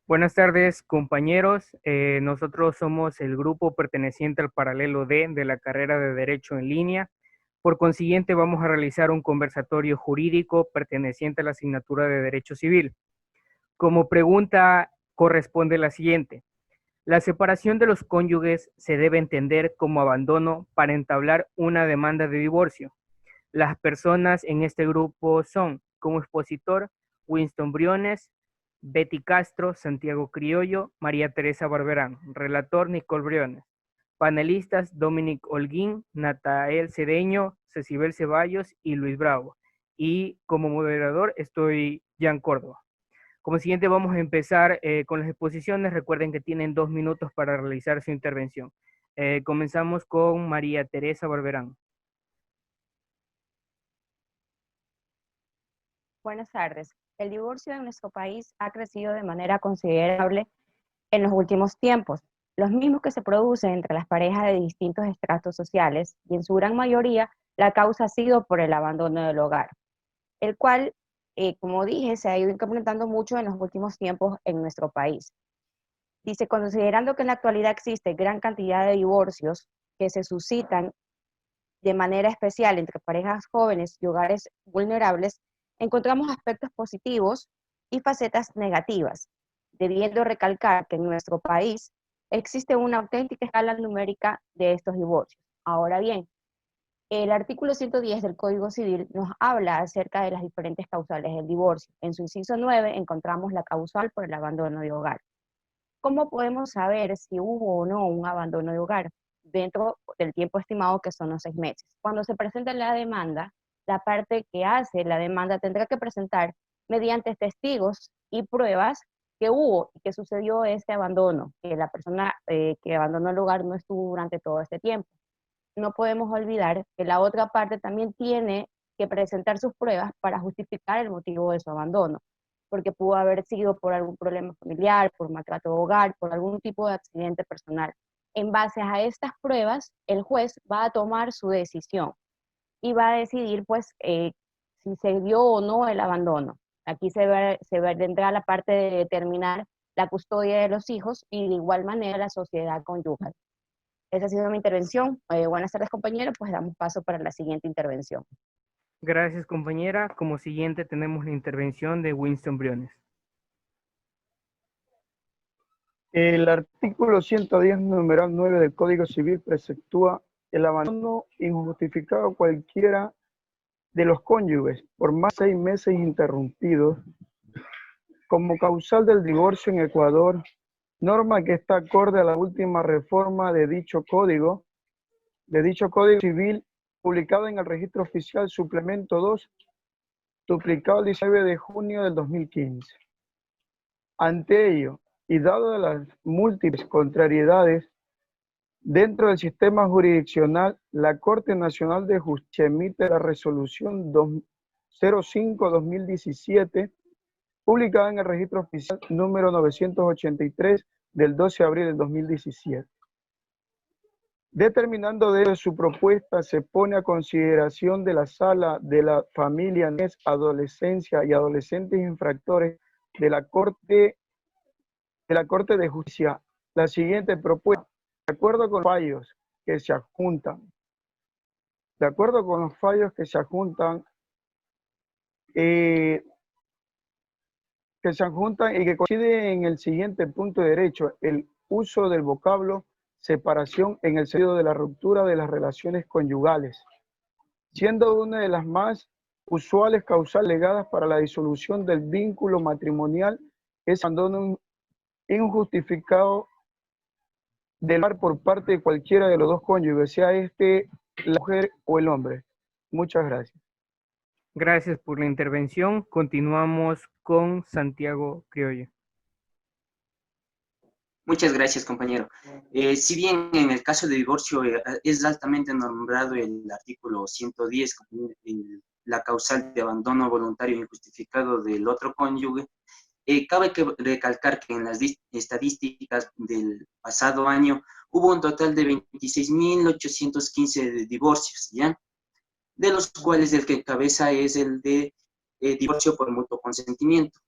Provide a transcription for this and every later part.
Buenas tardes, compañeros. Nosotros somos el grupo perteneciente al paralelo D de la carrera de Derecho en línea. Por consiguiente, vamos a realizar un conversatorio jurídico perteneciente a la asignatura de Derecho Civil. Como pregunta corresponde la siguiente. La separación de los cónyuges se debe entender como abandono para entablar una demanda de divorcio. Las personas en este grupo son, como expositor, Winston Briones, Betty Castro, Santiago Criollo, María Teresa Barberán. Relator, Nicole Briones. Panelistas, Dominic Holguín, Natael Cedeño, Cecibel Ceballos y Luis Bravo. Y como moderador estoy Jan Córdoba. Como siguiente vamos a empezar con las exposiciones. Recuerden que tienen 2 minutos para realizar su intervención. Comenzamos con María Teresa Barberán. Buenas tardes. El divorcio en nuestro país ha crecido de manera considerable en los últimos tiempos. Los mismos que se producen entre las parejas de distintos estratos sociales y en su gran mayoría la causa ha sido por el abandono del hogar, el cual, como dije, se ha ido incrementando mucho en los últimos tiempos en nuestro país. Dice, considerando que en la actualidad existe gran cantidad de divorcios que se suscitan de manera especial entre parejas jóvenes y hogares vulnerables, encontramos aspectos positivos y facetas negativas, debiendo recalcar que en nuestro país existe una auténtica escala numérica de estos divorcios. Ahora bien, el artículo 110 del Código Civil nos habla acerca de las diferentes causales del divorcio. En su inciso 9 encontramos la causal por el abandono de hogar. ¿Cómo podemos saber si hubo o no un abandono de hogar? Dentro del tiempo estimado que son los 6 meses. Cuando se presenta la demanda, la parte que hace la demanda tendrá que presentar mediante testigos y pruebas que hubo y que sucedió este abandono, que la persona que abandonó el hogar no estuvo durante todo este tiempo. No podemos olvidar que la otra parte también tiene que presentar sus pruebas para justificar el motivo de su abandono, porque pudo haber sido por algún problema familiar, por maltrato de hogar, por algún tipo de accidente personal. En base a estas pruebas, el juez va a tomar su decisión y va a decidir, pues, si se dio o no el abandono. Aquí vendrá la parte de determinar la custodia de los hijos y de igual manera la sociedad conyugal. Esa ha sido mi intervención. Buenas tardes, compañeros. Pues damos paso para la siguiente intervención. Gracias, compañera. Como siguiente tenemos la intervención de Winston Briones. El artículo 110, numeral 9 del Código Civil preceptúa el abandono injustificado cualquiera de los cónyuges por más de 6 meses interrumpidos como causal del divorcio en Ecuador, norma que está acorde a la última reforma de dicho código civil, publicado en el Registro Oficial Suplemento 2, duplicado el 19 de junio del 2015. Ante ello, y dado las múltiples contrariedades dentro del sistema jurisdiccional, la Corte Nacional de Justicia emite la resolución 05-2017, publicada en el Registro Oficial número 983 del 12 de abril del 2017. Determinando de su propuesta, se pone a consideración de la Sala de la Familia, Niñez, Adolescencia y Adolescentes Infractores de la Corte de Justicia la siguiente propuesta. De acuerdo con los fallos que se adjuntan, y que coinciden en el siguiente punto de derecho, el uso del vocablo separación en el sentido de la ruptura de las relaciones conyugales, siendo una de las más usuales causales legadas para la disolución del vínculo matrimonial es abandono injustificado del hogar por parte de cualquiera de los dos cónyuges, sea la mujer o el hombre. Muchas gracias. Gracias por la intervención. Continuamos con Santiago Criollo. Muchas gracias, compañero. Si bien en el caso de divorcio es altamente nombrado el artículo 110, la causal de abandono voluntario injustificado del otro cónyuge, cabe recalcar que en las estadísticas del pasado año hubo un total de 26.815 divorcios, ¿ya? De los cuales el que encabeza es el de divorcio por mutuo consentimiento.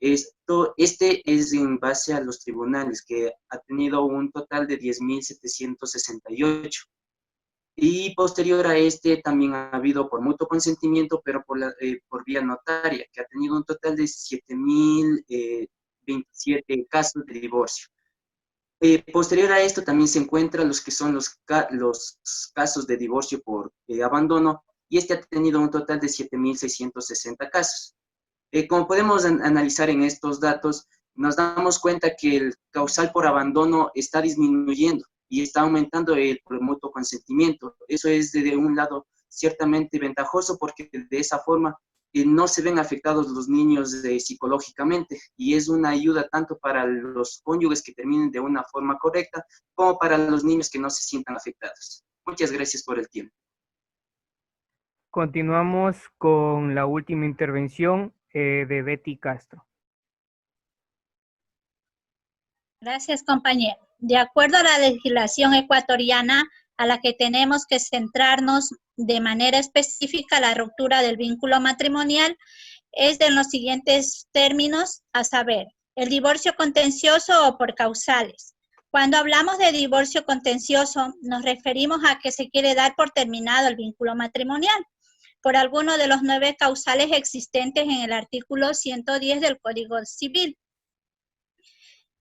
Este es en base a los tribunales, que ha tenido un total de 10.768. Y posterior a este también ha habido por mutuo consentimiento, pero por vía notaria, que ha tenido un total de 7.027 casos de divorcio. Posterior a esto también se encuentran los que son los casos de divorcio por abandono, y este ha tenido un total de 7.660 casos. Como podemos analizar en estos datos, nos damos cuenta que el causal por abandono está disminuyendo y está aumentando el por mutuo consentimiento. Eso es de un lado ciertamente ventajoso, porque de esa forma no se ven afectados los niños psicológicamente, y es una ayuda tanto para los cónyuges que terminen de una forma correcta, como para los niños que no se sientan afectados. Muchas gracias por el tiempo. Continuamos con la última intervención de Betty Castro. Gracias, compañero. De acuerdo a la legislación ecuatoriana, a la que tenemos que centrarnos de manera específica, la ruptura del vínculo matrimonial es de los siguientes términos, a saber, el divorcio contencioso o por causales. Cuando hablamos de divorcio contencioso, nos referimos a que se quiere dar por terminado el vínculo matrimonial por alguno de los 9 causales existentes en el artículo 110 del Código Civil.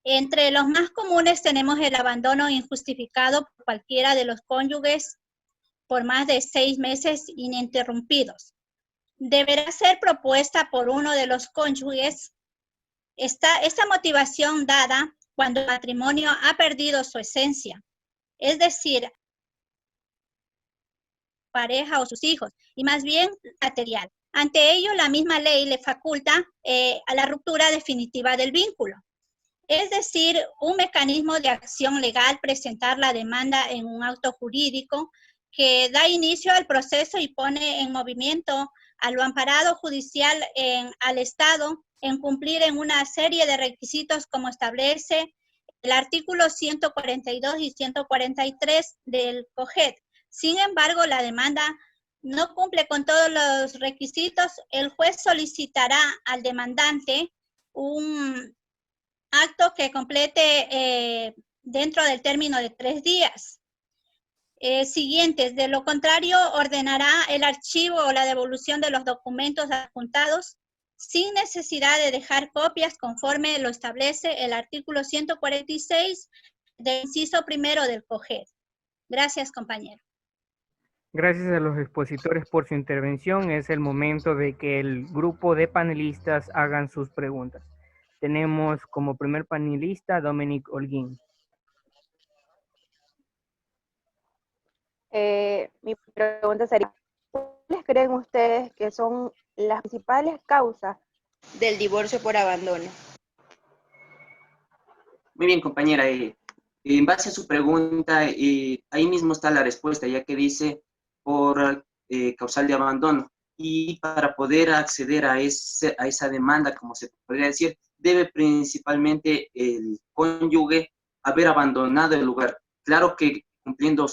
Entre los más comunes tenemos el abandono injustificado por cualquiera de los cónyuges por más de 6 meses ininterrumpidos. Deberá ser propuesta por uno de los cónyuges. Esta motivación dada cuando el matrimonio ha perdido su esencia, es decir, pareja o sus hijos, y más bien material. Ante ello, la misma ley le faculta a la ruptura definitiva del vínculo. Es decir, un mecanismo de acción legal, presentar la demanda en un acto jurídico que da inicio al proceso y pone en movimiento a lo amparado judicial al Estado en cumplir en una serie de requisitos como establece el artículo 142 y 143 del COGED. Sin embargo, la demanda no cumple con todos los requisitos. El juez solicitará al demandante un acto que complete dentro del término de 3 días. Siguientes, de lo contrario, ordenará el archivo o la devolución de los documentos adjuntados sin necesidad de dejar copias, conforme lo establece el artículo 146 del inciso primero del COGED. Gracias, compañero. Gracias a los expositores por su intervención. Es el momento de que el grupo de panelistas hagan sus preguntas. Tenemos como primer panelista Dominic Holguín. Mi pregunta sería, ¿cuáles creen ustedes que son las principales causas del divorcio por abandono? Muy bien, compañera. En base a su pregunta, ahí mismo está la respuesta, ya que dice por causal de abandono. Y para poder acceder a esa demanda, como se podría decir, debe principalmente el cónyuge haber abandonado el lugar. Claro que cumpliendo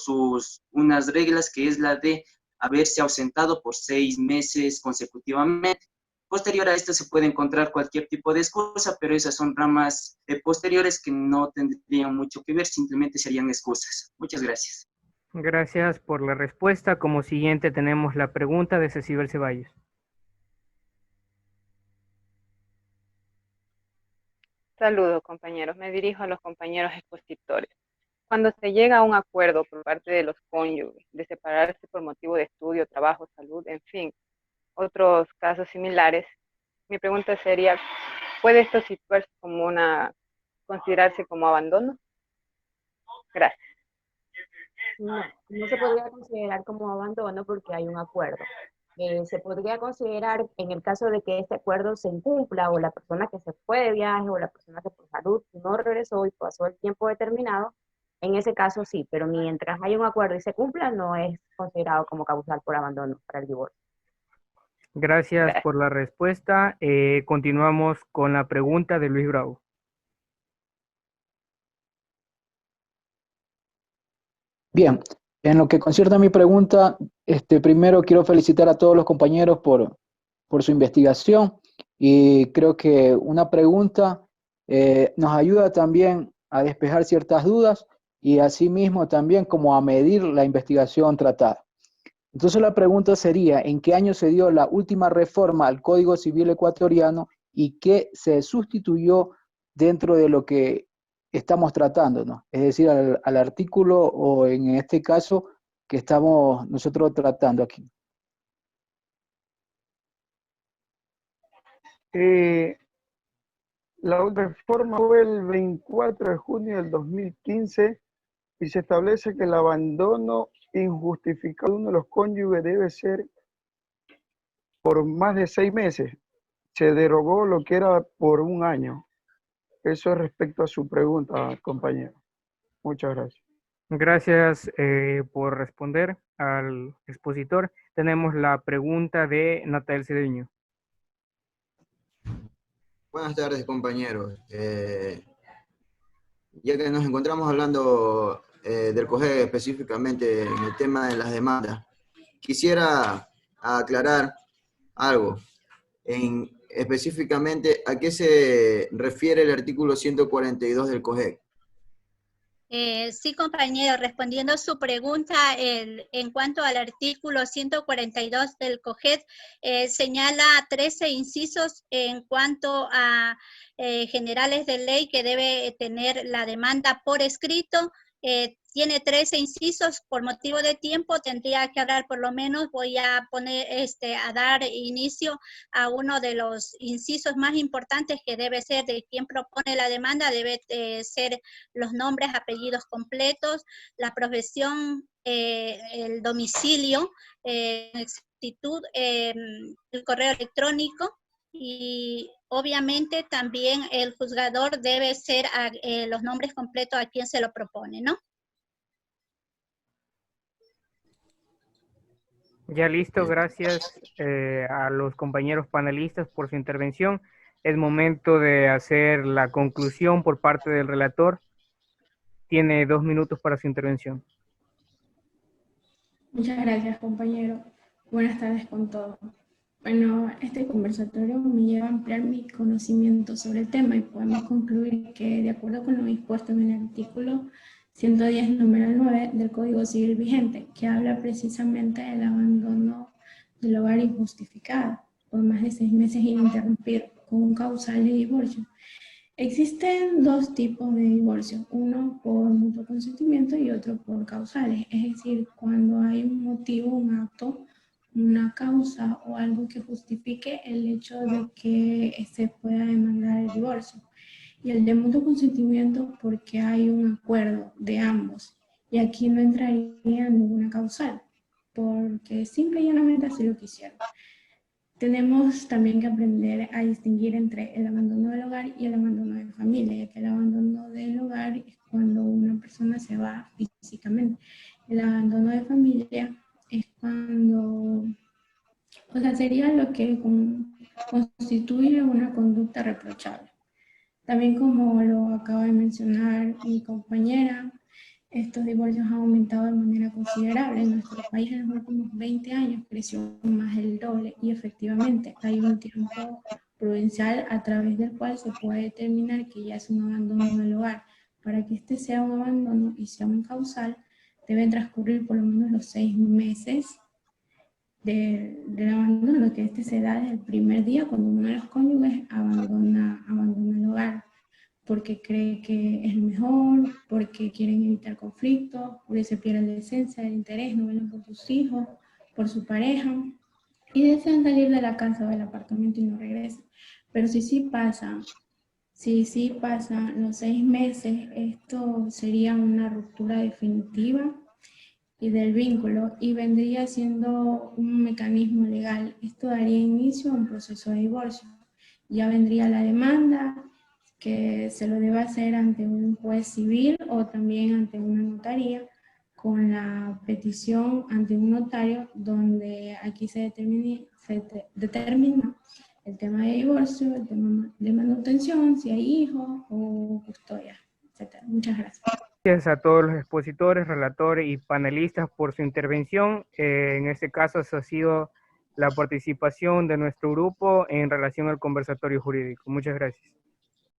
unas reglas, que es la de haberse ausentado por 6 meses consecutivamente. Posterior a esto se puede encontrar cualquier tipo de excusa, pero esas son ramas posteriores que no tendrían mucho que ver, simplemente serían excusas. Muchas gracias. Gracias por la respuesta. Como siguiente tenemos la pregunta de Cecibel Ceballos. Saludos, compañeros. Me dirijo a los compañeros expositores. Cuando se llega a un acuerdo por parte de los cónyuges de separarse por motivo de estudio, trabajo, salud, en fin, otros casos similares, mi pregunta sería, ¿puede esto situarse como considerarse como abandono? Gracias. No se podría considerar como abandono porque hay un acuerdo. Se podría considerar en el caso de que este acuerdo se incumpla, o la persona que se fue de viaje, o la persona que por salud no regresó y pasó el tiempo determinado, en ese caso sí, pero mientras hay un acuerdo y se cumpla, no es considerado como causal por abandono para el divorcio. Gracias por la respuesta. Continuamos con la pregunta de Luis Bravo. Bien, en lo que concierne a mi pregunta, primero quiero felicitar a todos los compañeros por su investigación. Y creo que una pregunta nos ayuda también a despejar ciertas dudas y asimismo también como a medir la investigación tratada. Entonces la pregunta sería, ¿en qué año se dio la última reforma al Código Civil ecuatoriano y qué se sustituyó dentro de lo que estamos tratando, ¿no? Es decir, al artículo o en este caso que estamos nosotros tratando aquí. La reforma fue el 24 de junio del 2015 y se establece que el abandono injustificado de uno de los cónyuges debe ser por más de 6 meses. Se derogó lo que era por un año. Eso es respecto a su pregunta, compañero. Muchas gracias. Gracias por responder al expositor. Tenemos la pregunta de Natalia Cedeño. Buenas tardes, compañeros. Ya que nos encontramos hablando del COGEC específicamente en el tema de las demandas, quisiera aclarar algo. Específicamente, ¿a qué se refiere el artículo 142 del COGEC? Sí, compañero, respondiendo a su pregunta, en cuanto al artículo 142 del COGED, señala 13 incisos en cuanto a generales de ley que debe tener la demanda por escrito. Tiene 13 incisos. Por motivo de tiempo tendría que hablar por lo menos, voy a poner, a dar inicio a uno de los incisos más importantes que debe ser de quien propone la demanda, debe ser los nombres, apellidos completos, la profesión, el domicilio, exactitud, el correo electrónico, y obviamente también el juzgador debe ser los nombres completos a quien se lo propone, ¿no? Ya listo, gracias a los compañeros panelistas por su intervención. Es momento de hacer la conclusión por parte del relator. Tiene 2 minutos para su intervención. Muchas gracias, compañero. Buenas tardes con todos. Bueno, este conversatorio me lleva a ampliar mi conocimiento sobre el tema y podemos concluir que, de acuerdo con lo dispuesto en el artículo 110, número 9 del Código Civil vigente, que habla precisamente del abandono del hogar injustificado por más de 6 meses ininterrumpido con un causal de divorcio. Existen dos tipos de divorcio, uno por mutuo consentimiento y otro por causales, es decir, cuando hay un motivo, un acto, una causa o algo que justifique el hecho de que se pueda demandar el divorcio. Y el de mutuo consentimiento porque hay un acuerdo de ambos. Y aquí no entraría ninguna causal, porque simple y llanamente así lo quisieron. Tenemos también que aprender a distinguir entre el abandono del hogar y el abandono de familia, ya que el abandono del hogar es cuando una persona se va físicamente. El abandono de familia es cuando, o sea, sería lo que constituye una conducta reprochable. También, como lo acaba de mencionar mi compañera, estos divorcios han aumentado de manera considerable. En nuestro país en los últimos 20 años creció más del doble y efectivamente hay un tiempo prudencial a través del cual se puede determinar que ya es un abandono del hogar. Para que este sea un abandono y sea un causal, deben transcurrir por lo menos los 6 meses del abandono, que este se da desde el primer día cuando uno de los cónyuges abandona el hogar, porque cree que es lo mejor, porque quieren evitar conflictos, porque se pierde la esencia, el interés, no ven por sus hijos, por su pareja, y desean salir de la casa o del apartamento y no regresan. Pero si sí pasa los 6 meses, esto sería una ruptura definitiva y del vínculo, y vendría siendo un mecanismo legal. Esto daría inicio a un proceso de divorcio. Ya vendría la demanda, que se lo debe hacer ante un juez civil o también ante una notaría, con la petición ante un notario, donde aquí se determina el tema de divorcio, el tema de manutención, si hay hijos o custodia, etc. Muchas gracias. Gracias a todos los expositores, relatores y panelistas por su intervención. En este caso, esa ha sido la participación de nuestro grupo en relación al conversatorio jurídico. Muchas gracias.